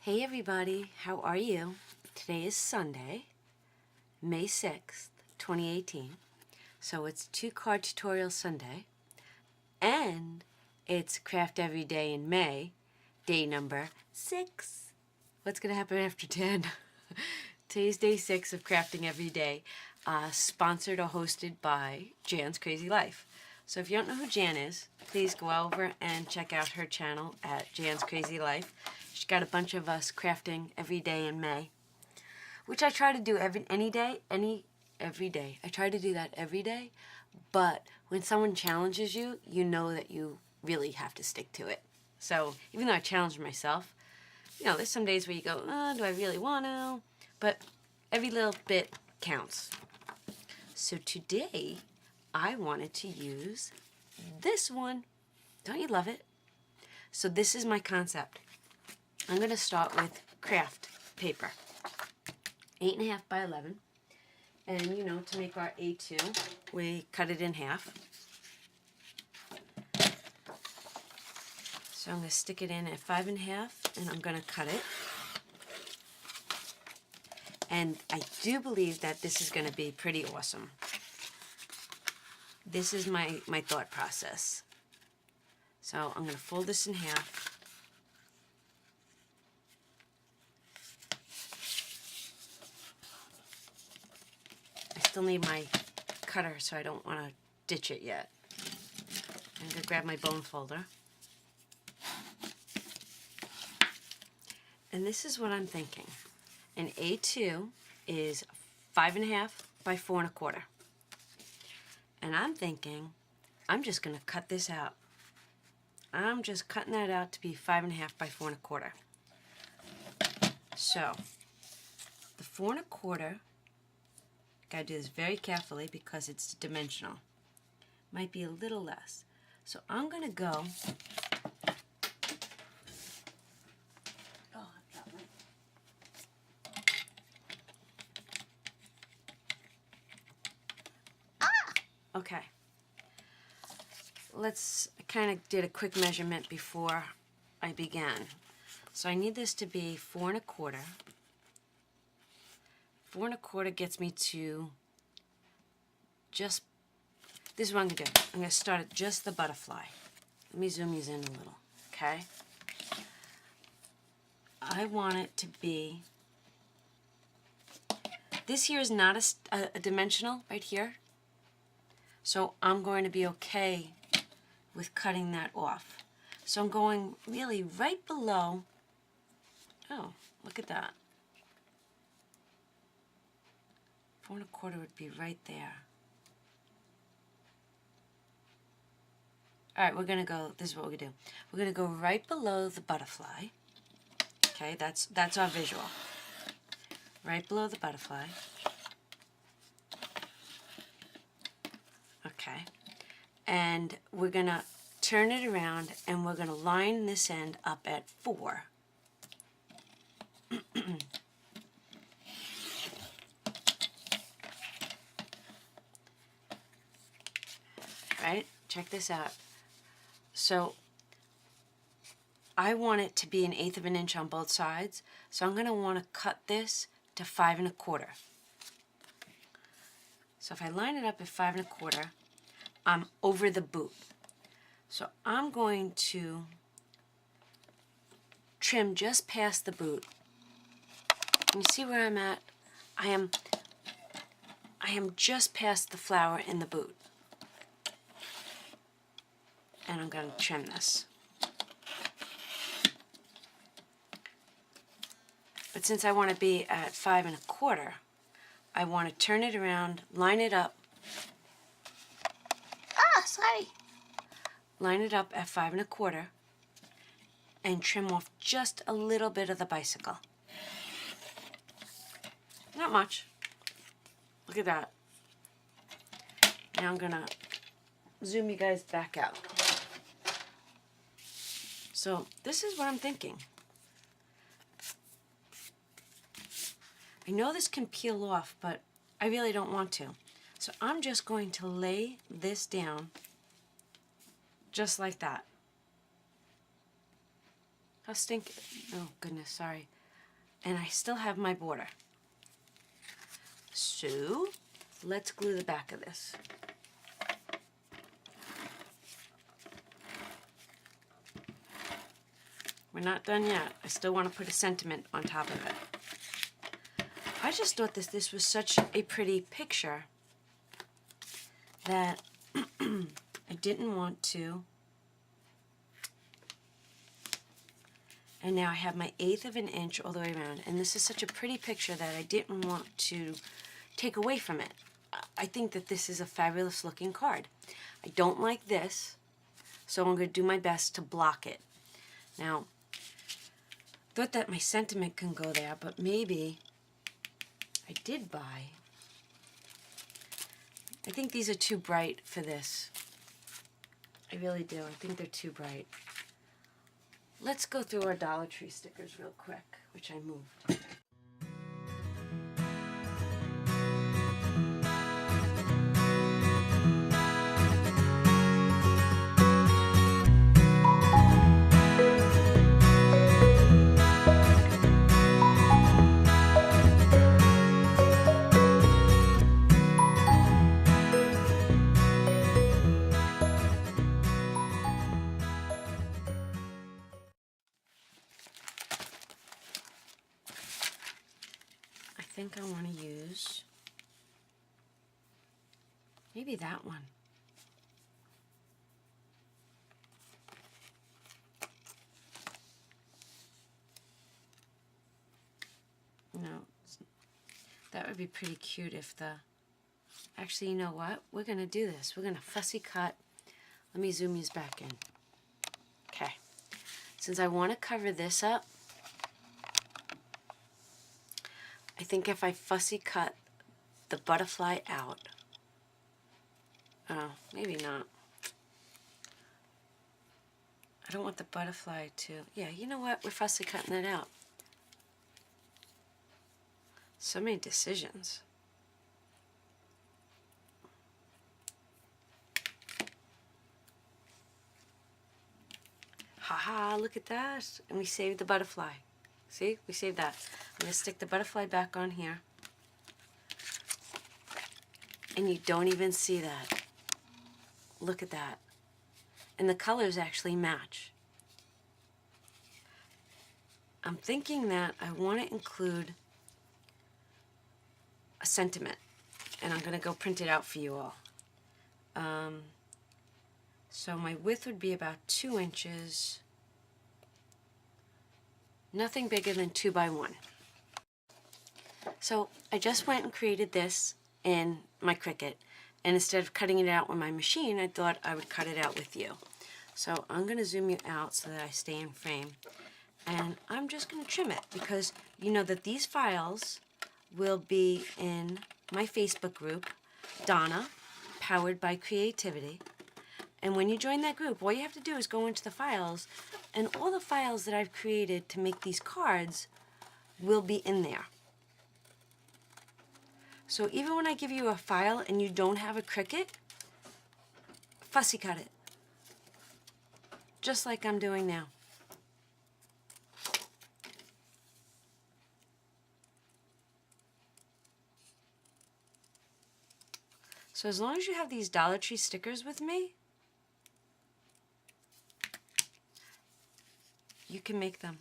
Hey everybody, how are you? Today is Sunday, May 6th, 2018. So it's 2-card tutorial Sunday. And it's Craft Every Day in May, day number 6. What's going to happen after 10? Today's day 6 of Crafting Every Day, sponsored or hosted by Jan's Crazy Life. So if you don't know who Jan is, please go over and check out her channel at Jan's Crazy Life. She's got a bunch of us crafting every day in May, which I try to do every day. I try to do that every day, but when someone challenges you, you know that you really have to stick to it. So even though I challenge myself, you know, there's some days where you go, oh, do I really want to? But every little bit counts. So today, I wanted to use this one. Don't you love it? So this is my concept. I'm going to start with craft paper. 8.5 by 11. And you know, to make our A2, we cut it in half. So I'm going to stick it in at 5.5 and I'm going to cut it. And I do believe that this is going to be pretty awesome. This is my thought process. So I'm going to fold this in half. I still need my cutter, so I don't want to ditch it yet. I'm going to grab my bone folder. And this is what I'm thinking. An A2 is 5.5 by 4.25. And I'm thinking, I'm just going to cut this out. I'm just cutting that out to be 5.5 by 4.25. So, the 4.25, gotta do this very carefully because it's dimensional. Might be a little less. So I'm going to go. Okay, I kind of did a quick measurement before I began. So I need this to be 4.25. 4.25 gets me to just, this is what I'm going to do. I'm going to start at just the butterfly. Let me zoom these in a little, okay? I want it to be, this here is not a dimensional right here. So I'm going to be okay with cutting that off. So I'm going really right below, oh, look at that. 4.25 would be right there. All right, we're going to go, this is what we're going to do. We're going to go right below the butterfly. Okay, that's our visual. Right below the butterfly. Okay, and we're going to turn it around and we're going to line this end up at 4. Right, check this out. So I want it to be 1/8 of an inch on both sides, so I'm going to want to cut this to 5.25. So if I line it up at 5.25, I'm over the boot. So I'm going to trim just past the boot. Can you see where I'm at? I am just past the flower in the boot. And I'm going to trim this. But since I want to be at 5.25, I want to turn it around, line it up. Sorry. Line it up at 5.25 and trim off just a little bit of the bicycle. Not much. Look at that. Now I'm going to zoom you guys back out. So this is what I'm thinking. I know this can peel off, but I really don't want to. So I'm just going to lay this down just like that. How stinky. Oh, goodness, sorry. And I still have my border. So, let's glue the back of this. We're not done yet. I still want to put a sentiment on top of it. I just thought this was such a pretty picture that I didn't want to. And now I have my 1/8 of an inch all the way around. And this is such a pretty picture that I didn't want to take away from it. I think that this is a fabulous looking card. I don't like this, so I'm going to do my best to block it. Now, I thought that my sentiment can go there, but maybe I did buy. I think these are too bright for this. I really do. I think they're too bright. Let's go through our Dollar Tree stickers real quick, which I moved. I think I want to use maybe that one. No, that would be pretty cute if the... Actually, you know what? We're going to do this. We're going to fussy cut. Let me zoom these back in. Okay. Since I want to cover this up, I think if I fussy cut the butterfly out, oh, maybe not. I don't want the butterfly to, yeah, you know what? We're fussy cutting it out. So many decisions. Haha, look at that. And we saved the butterfly. See, we saved that. I'm going to stick the butterfly back on here. And you don't even see that. Look at that. And the colors actually match. I'm thinking that I want to include a sentiment. And I'm going to go print it out for you all. So my width would be about 2 inches. Nothing bigger than 2 by 1. So I just went and created this in my Cricut, and instead of cutting it out with my machine, I thought I would cut it out with you. So I'm going to zoom you out so that I stay in frame, and I'm just going to trim it because you know that these files will be in my Facebook group, Donna, Powered by Creativity. And when you join that group, all you have to do is go into the files, and all the files that I've created to make these cards will be in there. So even when I give you a file and you don't have a Cricut, fussy cut it. Just like I'm doing now. So as long as you have these Dollar Tree stickers with me, you can make them.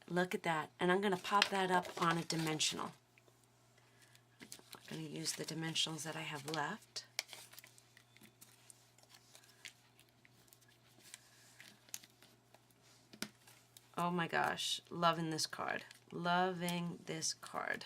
Look at that. And I'm going to pop that up on a dimensional. I'm going to use the dimensionals that I have left. Oh my gosh, loving this card. Loving this card.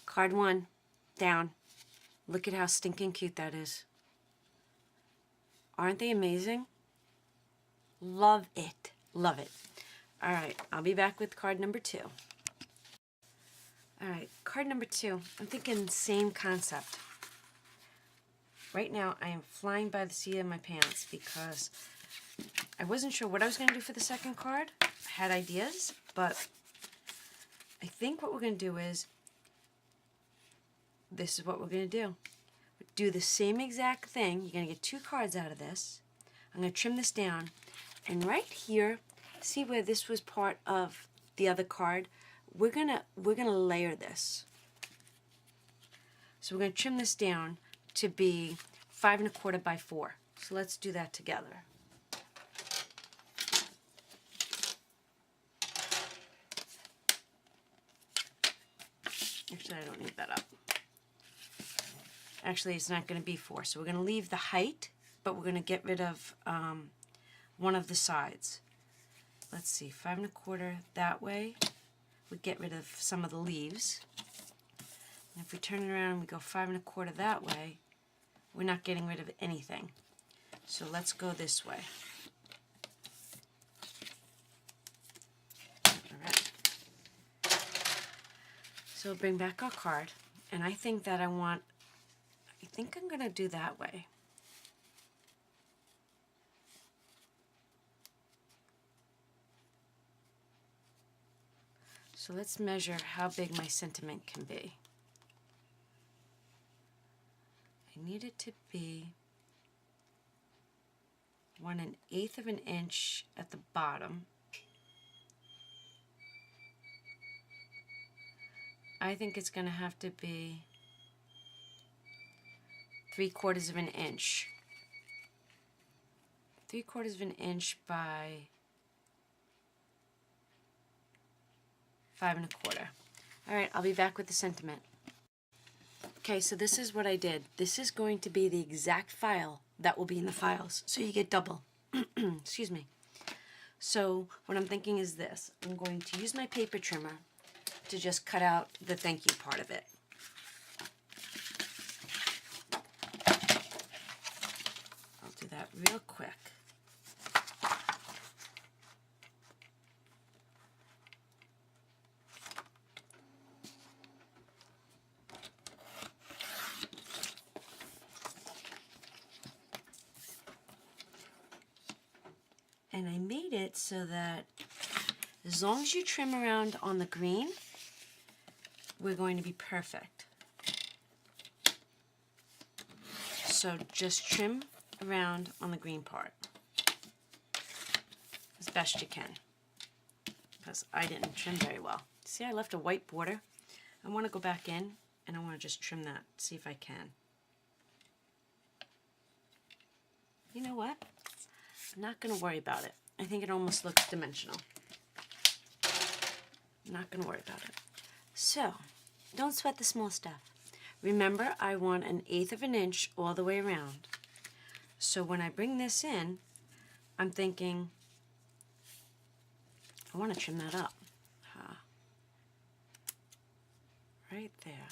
Card 1, down. Look at how stinking cute that is. Aren't they amazing? Love it. Love it. All right, I'll be back with card number 2. All right, card number 2. I'm thinking same concept. right now I am flying by the seat of my pants because I wasn't sure what I was going to do for the second card. I had ideas, but I think what we're going to do is, this is what we're going to do. Do the same exact thing. You're going to get 2 cards out of this. I'm going to trim this down. And right here, see where this was part of the other card? We're gonna layer this. So we're going to trim this down to be 5 1/4 by 4. So let's do that together. Actually, I don't need that up. Actually, it's not going to be 4. So we're going to leave the height, but we're going to get rid of one of the sides. Let's see, 5 1/4 that way. We get rid of some of the leaves. And if we turn it around and we go 5 1/4 that way, we're not getting rid of anything. So let's go this way. All right. So we'll bring back our card, and I think that I think I'm going to do that way. So let's measure how big my sentiment can be. I need it to be 1 1/8 of an inch at the bottom. I think it's going to have to be 3/4 of an inch. 3/4 of an inch by 5 1/4. All right, I'll be back with the sentiment. Okay, so this is what I did. This is going to be the exact file that will be in the files, so you get double. Excuse me. So what I'm thinking is this. I'm going to use my paper trimmer to just cut out the thank you part of it. I'll do that real quick. And I made it so that as long as you trim around on the green, we're going to be perfect. So just trim around on the green part as best you can, because I didn't trim very well. See, I left a white border. I want to go back in and I want to just trim that, see if I can. You know what? I'm not going to worry about it. I think it almost looks dimensional. I'm not going to worry about it. So, don't sweat the small stuff. Remember, I want 1/8 of an inch all the way around. So when I bring this in, I'm thinking, I want to trim that up. Right there.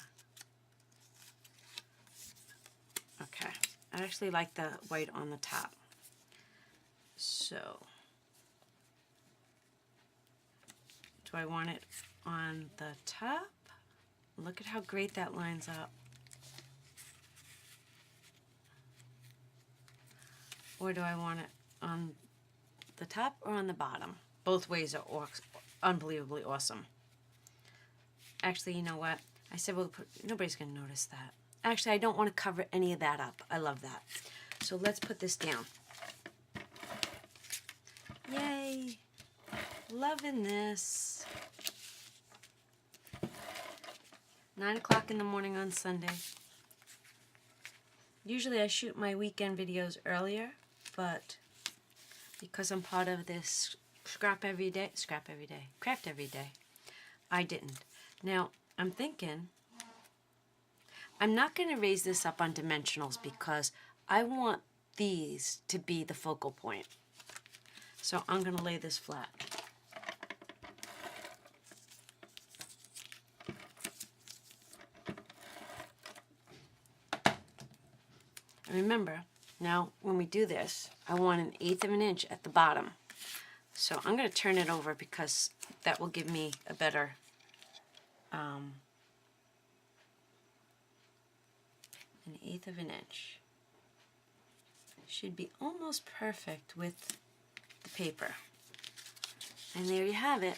Okay. I actually like the white on the top. So, do I want it on the top? Look at how great that lines up. Or do I want it on the top or on the bottom? Both ways are unbelievably awesome. Actually, you know what? I said, well, nobody's going to notice that. Actually, I don't want to cover any of that up. I love that. So let's put this down. Yay! Loving this. 9 o'clock in the morning on Sunday. Usually I shoot my weekend videos earlier, but because I'm part of this craft every day, I didn't. Now, I'm thinking, I'm not going to raise this up on dimensionals because I want these to be the focal point. So I'm going to lay this flat. And remember, now when we do this, I want 1/8 of an inch at the bottom. So I'm going to turn it over because that will give me a better 1/8 of an inch. should be almost perfect with the paper. And there you have it.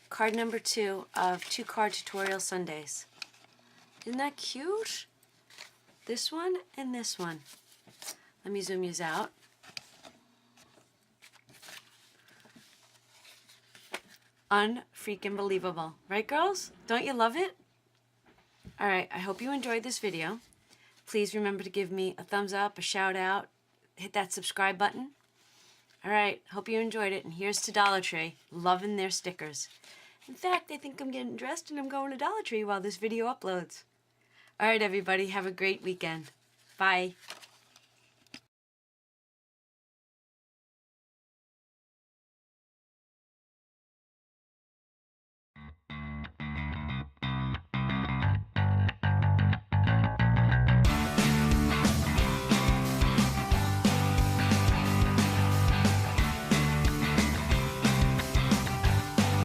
Card number 2 of 2 card tutorial Sundays. Isn't that cute? This one and this one. Let me zoom yous out. Unfreaking believable. Right, girls? Don't you love it? Alright, I hope you enjoyed this video. Please remember to give me a thumbs up, a shout out, hit that subscribe button. Alright, hope you enjoyed it, and here's to Dollar Tree, loving their stickers. In fact, I think I'm getting dressed and I'm going to Dollar Tree while this video uploads. Alright everybody, have a great weekend. Bye.